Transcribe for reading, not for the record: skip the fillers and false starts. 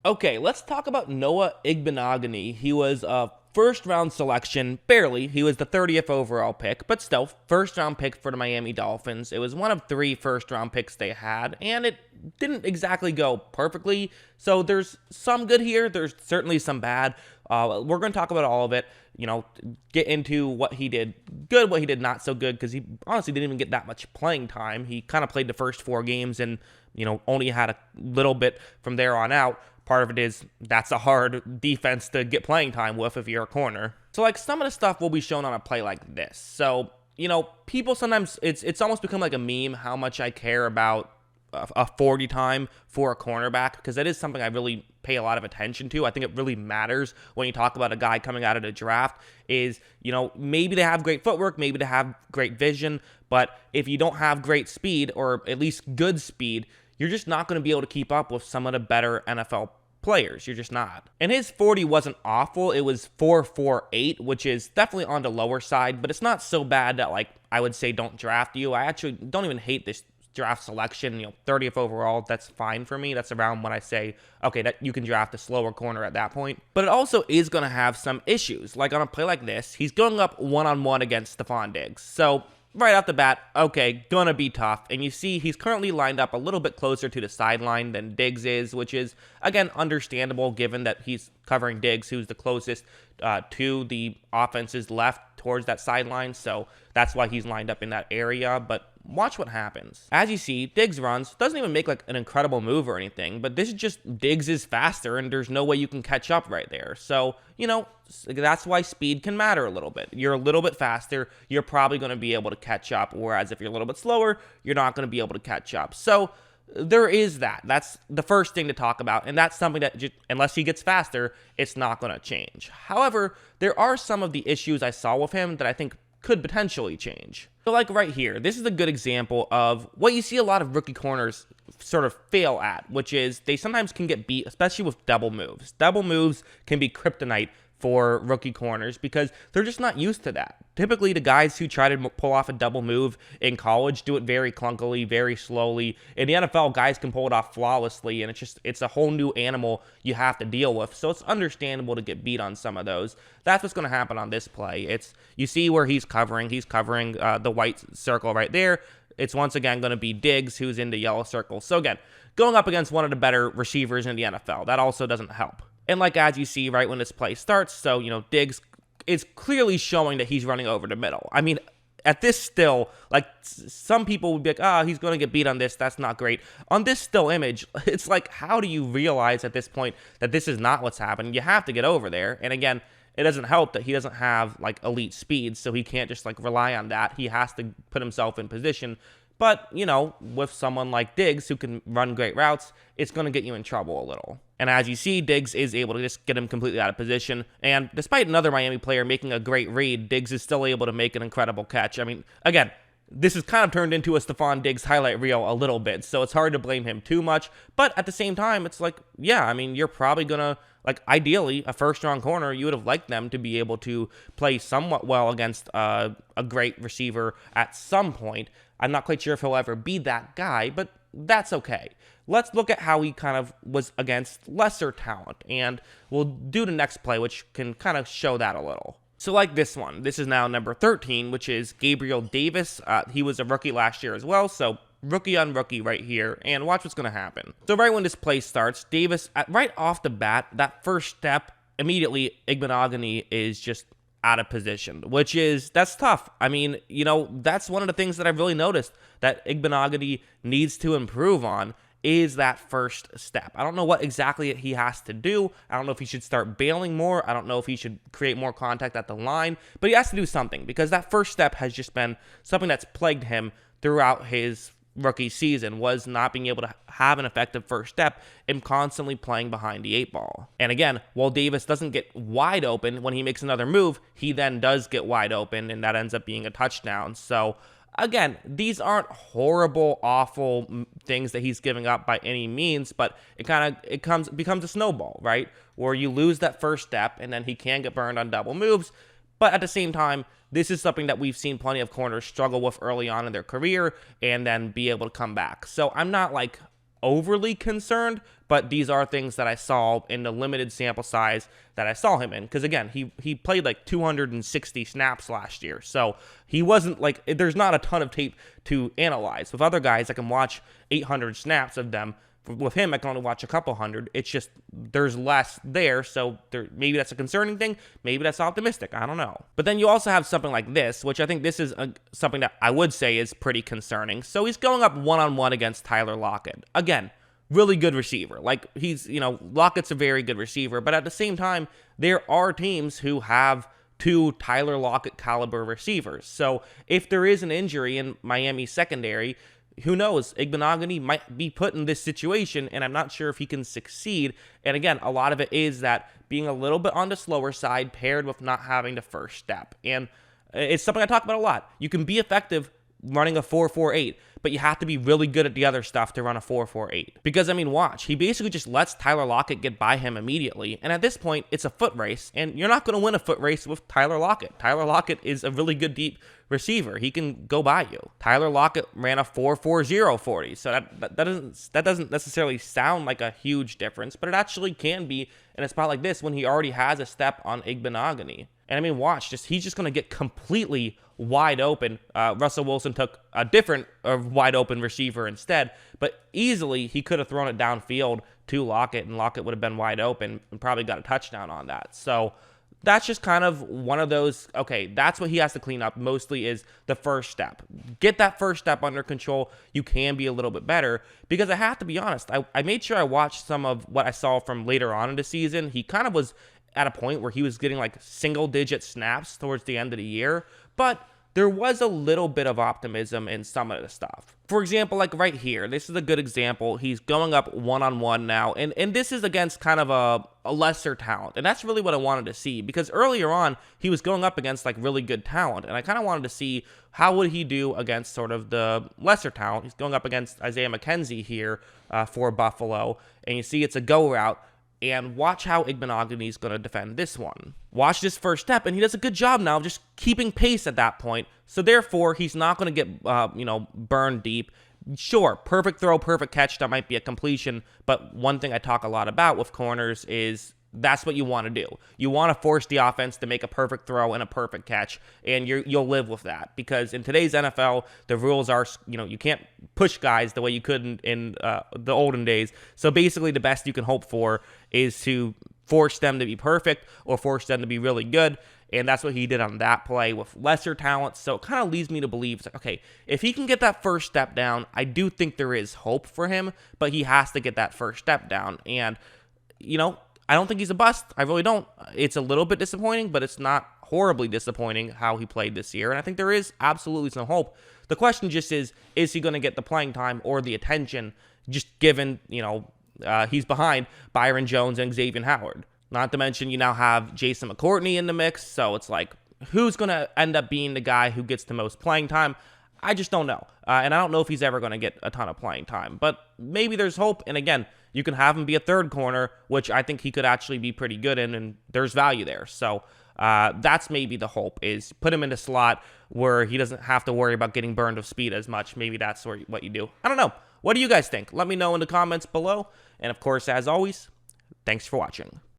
Okay, let's talk about Noah Igbinoghene. He was a first-round selection, barely. He was the 30th overall pick, but still, first-round pick for the Miami Dolphins. It was one of 3 first-round picks they had, and it didn't exactly go perfectly. So there's some good here. There's certainly some bad. We're going to talk about all of it, get into what he did good, what he did not so good, because he honestly didn't even get that much playing time. He kind of played the first 4 games and, only had a little bit from there on out. Part of it is that's a hard defense to get playing time with if you're a corner. So like some of the stuff will be shown on a play like this. So, people sometimes, it's almost become like a meme how much I care about a 40 time for a cornerback, because that is something I really pay a lot of attention to. I think it really matters when you talk about a guy coming out of the draft is, maybe they have great footwork, maybe they have great vision, but if you don't have great speed or at least good speed, you're just not going to be able to keep up with some of the better NFL players. You're just not. And his 40 wasn't awful. It was 4.48, which is definitely on the lower side, but it's not so bad that, I would say don't draft you. I actually don't even hate this draft selection. 30th overall, that's fine for me. That's around when I say, okay, that you can draft a slower corner at that point. But it also is going to have some issues. Like on a play like this, he's going up one-on-one against Stephon Diggs. So right off the bat, okay, gonna be tough. And you see he's currently lined up a little bit closer to the sideline than Diggs is, which is, again, understandable given that he's covering Diggs, who's the closest to the offense's left towards that sideline. So that's why he's lined up in that area. But watch what happens. As you see, Diggs runs, doesn't even make an incredible move or anything, but this is just Diggs is faster and there's no way you can catch up right there. So, that's why speed can matter a little bit. You're a little bit faster, you're probably going to be able to catch up, whereas if you're a little bit slower, you're not going to be able to catch up. So there is that. That's the first thing to talk about, and that's something that unless he gets faster, it's not going to change. However, there are some of the issues I saw with him that I think could potentially change. So like right here, this is a good example of what you see a lot of rookie corners sort of fail at, which is they sometimes can get beat, especially with double moves. Double moves can be kryptonite for rookie corners because they're just not used to that. Typically, the guys who try to pull off a double move in college do it very clunkily, very slowly. In the NFL, guys can pull it off flawlessly, and it's a whole new animal you have to deal with. So it's understandable to get beat on some of those. That's what's going to happen on this play. You see where he's covering. He's covering the white circle right there. It's once again going to be Diggs who's in the yellow circle. So again, going up against one of the better receivers in the NFL. That also doesn't help. And as you see right when this play starts, so, Diggs is clearly showing that he's running over the middle. I mean, at this still, some people would be like, he's going to get beat on this. That's not great. On this still image, it's how do you realize at this point that this is not what's happening? You have to get over there. And again, it doesn't help that he doesn't have, elite speed, so he can't just, rely on that. He has to put himself in position. But, with someone like Diggs who can run great routes, it's going to get you in trouble a little. And as you see, Diggs is able to just get him completely out of position. And despite another Miami player making a great read, Diggs is still able to make an incredible catch. I mean, again, this has kind of turned into a Stephon Diggs highlight reel a little bit, so it's hard to blame him too much. But at the same time, it's you're probably going to, ideally, a first-round corner, you would have liked them to be able to play somewhat well against a great receiver at some point. I'm not quite sure if he'll ever be that guy, but that's okay. Let's look at how he kind of was against lesser talent, and we'll do the next play, which can kind of show that a little. So like this one, this is now number 13, which is Gabriel Davis. He was a rookie last year as well, so rookie on rookie right here, and watch what's going to happen. So right when this play starts, Davis, right off the bat, that first step, immediately Igbinoghene is just out of position, that's tough. I mean, that's one of the things that I've really noticed that Igbinoghene needs to improve on is that first step. I don't know what exactly he has to do. I don't know if he should start bailing more. I don't know if he should create more contact at the line, but he has to do something because that first step has just been something that's plagued him throughout his rookie season, was not being able to have an effective first step and constantly playing behind the 8-ball. And again, while Davis doesn't get wide open when he makes another move, he then does get wide open, and that ends up being a touchdown. So again, these aren't horrible, awful things that he's giving up by any means, but it becomes a snowball, right? Where you lose that first step, and then he can get burned on double moves. But at the same time, this is something that we've seen plenty of corners struggle with early on in their career and then be able to come back. So I'm not overly concerned, but these are things that I saw in the limited sample size that I saw him in. Because again, he played like 260 snaps last year, so he wasn't like, there's not a ton of tape to analyze. With other guys, I can watch 800 snaps of them. With him, I can only watch a couple hundred. It's just there's less there, so maybe that's a concerning thing. Maybe that's optimistic. I don't know. But then you also have something like this, which I think this is something that I would say is pretty concerning. So he's going up one-on-one against Tyler Lockett. Again, really good receiver. Like, Lockett's a very good receiver, but at the same time, there are teams who have two Tyler Lockett caliber receivers. So if there is an injury in Miami's secondary, who knows? Igbinoghene might be put in this situation, and I'm not sure if he can succeed. And again, a lot of it is that being a little bit on the slower side paired with not having the first step. And it's something I talk about a lot. You can be effective running a 4.48, but you have to be really good at the other stuff to run a 4.48. Because, watch. He basically just lets Tyler Lockett get by him immediately. And at this point, it's a foot race, and you're not going to win a foot race with Tyler Lockett. Tyler Lockett is a really good deep receiver. He can go by you. Tyler Lockett ran a 4.40 40, so that doesn't necessarily sound like a huge difference, but it actually can be in a spot like this when he already has a step on Igbinoghene. And watch, he's just going to get completely wide open. Russell Wilson took a different wide open receiver instead, but easily he could have thrown it downfield to Lockett, and Lockett would have been wide open and probably got a touchdown on that. So that's just kind of one of those, okay, that's what he has to clean up mostly, is the first step. Get that first step under control. You can be a little bit better, because I have to be honest, I made sure I watched some of what I saw from later on in the season. He kind of was at a point where he was getting like single-digit snaps towards the end of the year, but there was a little bit of optimism in some of the stuff. For example, like right here, this is a good example. He's going up one-on-one now, and this is against kind of a lesser talent, and that's really what I wanted to see, because earlier on, he was going up against like really good talent, and I kind of wanted to see how would he do against sort of the lesser talent. He's going up against Isaiah McKenzie here for Buffalo, and you see it's a go route. And watch how Igbinoghene is going to defend this one. Watch this first step, and he does a good job now of just keeping pace at that point. So therefore, he's not going to get, burned deep. Sure, perfect throw, perfect catch, that might be a completion. But one thing I talk a lot about with corners is that's what you want to do. You want to force the offense to make a perfect throw and a perfect catch, and you'll live with that. Because in today's NFL, the rules are, you can't push guys the way you could in the olden days. So basically, the best you can hope for is to force them to be perfect or force them to be really good. And that's what he did on that play with lesser talent. So it kind of leads me to believe, okay, if he can get that first step down, I do think there is hope for him, but he has to get that first step down. And, I don't think he's a bust. I really don't. It's a little bit disappointing, but it's not horribly disappointing how he played this year. And I think there is absolutely some hope. The question just is he going to get the playing time or the attention, just given, he's behind Byron Jones and Xavier Howard. Not to mention you now have Jason McCourtney in the mix. So it's like, who's going to end up being the guy who gets the most playing time? I just don't know. And I don't know if he's ever going to get a ton of playing time. But maybe there's hope. And again, you can have him be a third corner, which I think he could actually be pretty good in, and there's value there. So that's maybe the hope, is put him in a slot where he doesn't have to worry about getting burned with speed as much. Maybe that's what you do. I don't know. What do you guys think? Let me know in the comments below. And of course, as always, thanks for watching.